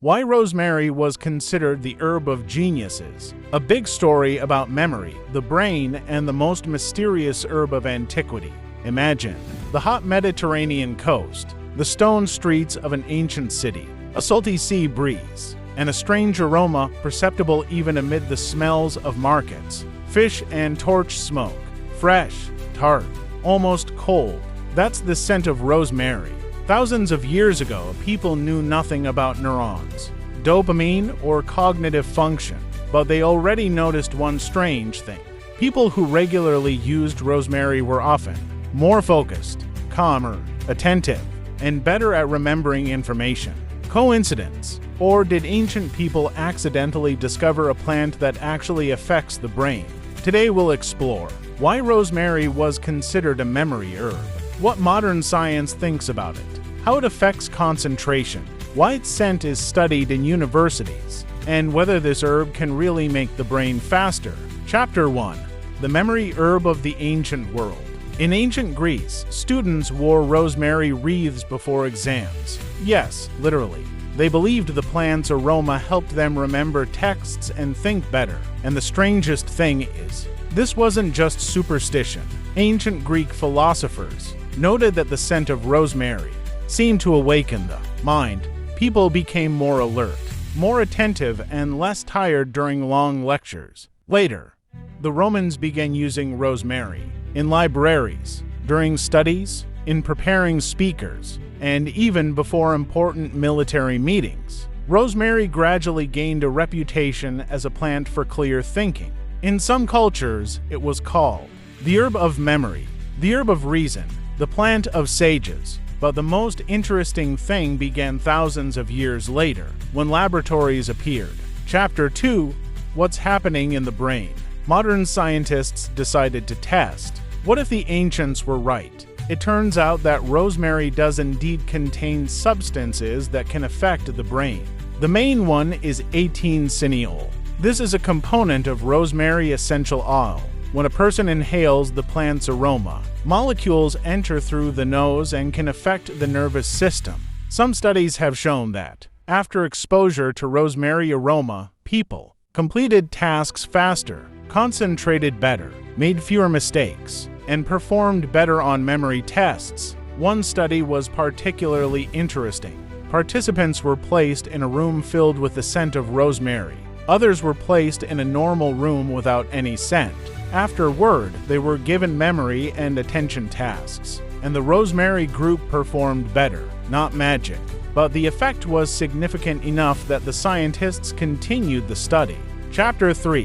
Why rosemary was considered the herb of geniuses. A big story about memory, the brain, and the most mysterious herb of antiquity. Imagine the hot Mediterranean coast, the stone streets of an ancient city, a salty sea breeze, and a strange aroma perceptible even amid the smells of markets, fish and torch smoke. Fresh, tart, almost cold. That's the scent of rosemary. Thousands of years ago, people knew nothing about neurons, dopamine, or cognitive function, but they already noticed one strange thing. People who regularly used rosemary were often more focused, calmer, attentive, and better at remembering information. Coincidence? Or did ancient people accidentally discover a plant that actually affects the brain? Today we'll explore why rosemary was considered a memory herb, what modern science thinks about it, how it affects concentration, why its scent is studied in universities, and whether this herb can really make the brain faster. Chapter 1. The Memory Herb of the Ancient World. In ancient Greece, students wore rosemary wreaths before exams. Yes, literally. They believed the plant's aroma helped them remember texts and think better. And the strangest thing is, this wasn't just superstition. Ancient Greek philosophers noted that the scent of rosemary seemed to awaken the mind. People became more alert, more attentive, and less tired during long lectures. Later, the Romans began using rosemary in libraries, during studies, in preparing speakers, and even before important military meetings. Rosemary gradually gained a reputation as a plant for clear thinking. In some cultures, it was called the herb of memory, the herb of reason, the plant of sages. But the most interesting thing began thousands of years later, when laboratories appeared. Chapter 2. What's happening in the brain? Modern scientists decided to test. What if the ancients were right? It turns out that rosemary does indeed contain substances that can affect the brain. The main one is 18-cineol. This is a component of rosemary essential oil. When a person inhales the plant's aroma, molecules enter through the nose and can affect the nervous system. Some studies have shown that, after exposure to rosemary aroma, people completed tasks faster, concentrated better, made fewer mistakes, and performed better on memory tests. One study was particularly interesting. Participants were placed in a room filled with the scent of rosemary. Others were placed in a normal room without any scent. Afterward, they were given memory and attention tasks, and the rosemary group performed better. Not magic, but the effect was significant enough that the scientists continued the study. Chapter 3.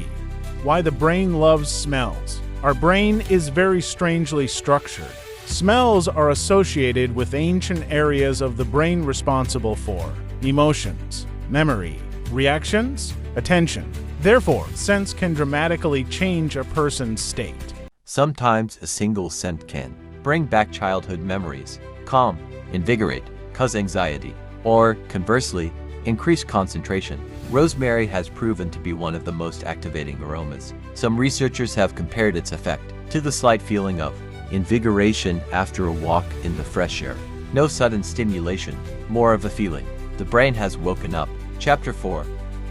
Why the brain loves smells. Our brain is very strangely structured. Smells are associated with ancient areas of the brain responsible for emotions, memory, reactions, attention. Therefore, scents can dramatically change a person's state. Sometimes a single scent can bring back childhood memories, calm, invigorate, cause anxiety, or, conversely, increase concentration. Rosemary has proven to be one of the most activating aromas. Some researchers have compared its effect to the slight feeling of invigoration after a walk in the fresh air. No sudden stimulation, more of a feeling. The brain has woken up. Chapter 4.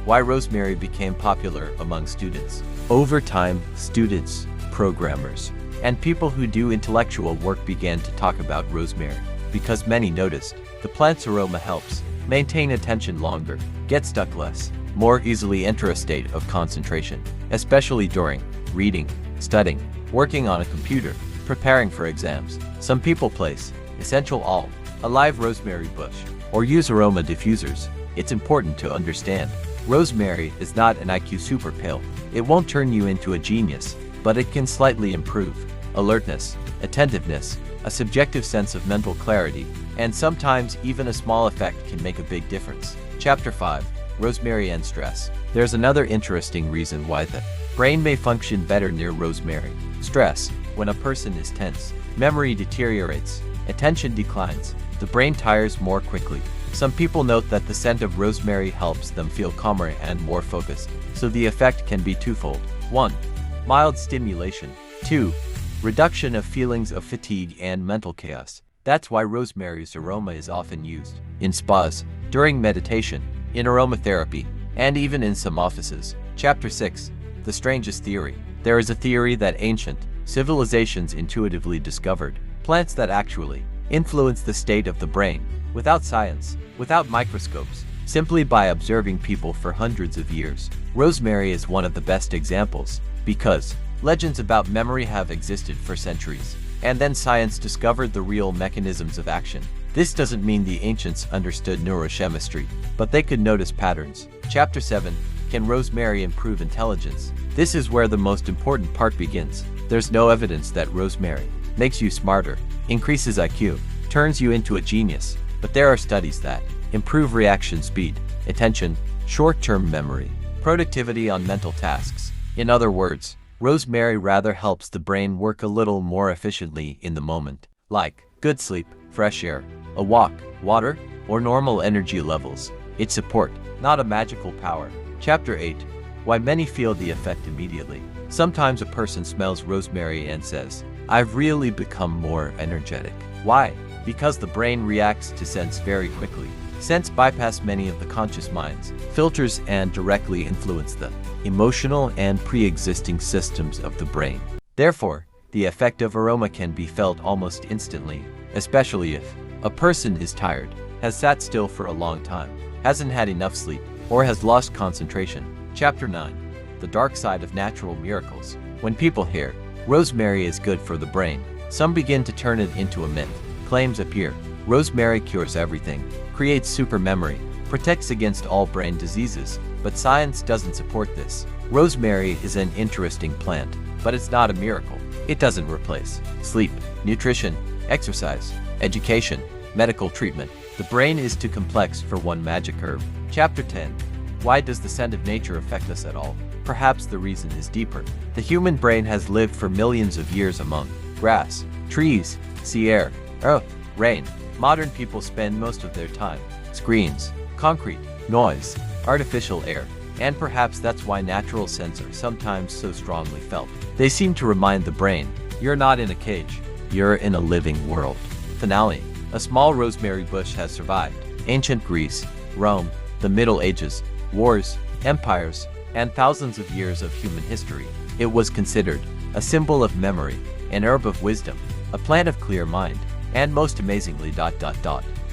Why rosemary became popular among students. Over time, students, programmers, and people who do intellectual work began to talk about rosemary because many noticed the plant's aroma helps maintain attention longer, get stuck less, more easily enter a state of concentration, especially during reading, studying, working on a computer, preparing for exams. Some people place essential oil, a live rosemary bush, or use aroma diffusers. It's important to understand rosemary is not an IQ super pill. It won't turn you into a genius, but it can slightly improve alertness, attentiveness, a subjective sense of mental clarity, and sometimes even a small effect can make a big difference. Chapter 5. Rosemary and stress. There's another interesting reason why the brain may function better near rosemary. Stress. When a person is tense, memory deteriorates, attention declines, the brain tires more quickly. Some people note that the scent of rosemary helps them feel calmer and more focused, so the effect can be twofold. 1. Mild stimulation. 2. Reduction of feelings of fatigue and mental chaos. That's why rosemary's aroma is often used in spas, during meditation, in aromatherapy, and even in some offices. Chapter 6. The strangest theory. There is a theory that ancient civilizations intuitively discovered plants that actually influence the state of the brain, without science, without microscopes, simply by observing people for hundreds of years. Rosemary is one of the best examples, because legends about memory have existed for centuries, and then science discovered the real mechanisms of action. This doesn't mean the ancients understood neurochemistry, but they could notice patterns. Chapter 7. Can rosemary improve intelligence? This is where the most important part begins. There's no evidence that rosemary makes you smarter, increases IQ, turns you into a genius, but there are studies that improve reaction speed, attention, short-term memory, productivity on mental tasks. In other words, rosemary rather helps the brain work a little more efficiently in the moment, like good sleep, fresh air, a walk, water, or normal energy levels. It's support, not a magical power. Chapter 8. Why many feel the effect immediately. Sometimes a person smells rosemary and says, "I've really become more energetic." Why? Because the brain reacts to scents very quickly. Scents bypass many of the conscious mind's filters and directly influence the emotional and pre-existing systems of the brain. Therefore, the effect of aroma can be felt almost instantly, especially if a person is tired, has sat still for a long time, hasn't had enough sleep, or has lost concentration. Chapter 9. The dark side of natural miracles. When people hear rosemary is good for the brain, some begin to turn it into a myth. Claims appear. Rosemary cures everything, creates super memory, protects against all brain diseases, but science doesn't support this. Rosemary is an interesting plant, but it's not a miracle. It doesn't replace sleep, nutrition, exercise, education, medical treatment. The brain is too complex for one magic herb. Chapter 10. Why does the scent of nature affect us at all? Perhaps the reason is deeper. The human brain has lived for millions of years among grass, trees, sea air, earth, rain. Modern people spend most of their time screens, concrete, noise, artificial air, and perhaps that's why natural scents are sometimes so strongly felt. They seem to remind the brain, you're not in a cage, you're in a living world. Finale. A small rosemary bush has survived ancient Greece, Rome, the Middle Ages, wars, empires, and thousands of years of human history. It was considered a symbol of memory, an herb of wisdom, a plant of clear mind, and most amazingly ...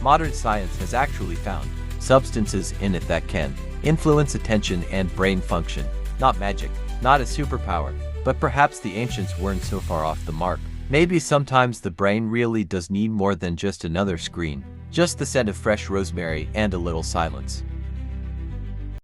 Modern science has actually found substances in it that can influence attention and brain function. Not magic, not a superpower, but perhaps the ancients weren't so far off the mark. Maybe sometimes the brain really does need more than just another screen, just the scent of fresh rosemary and a little silence.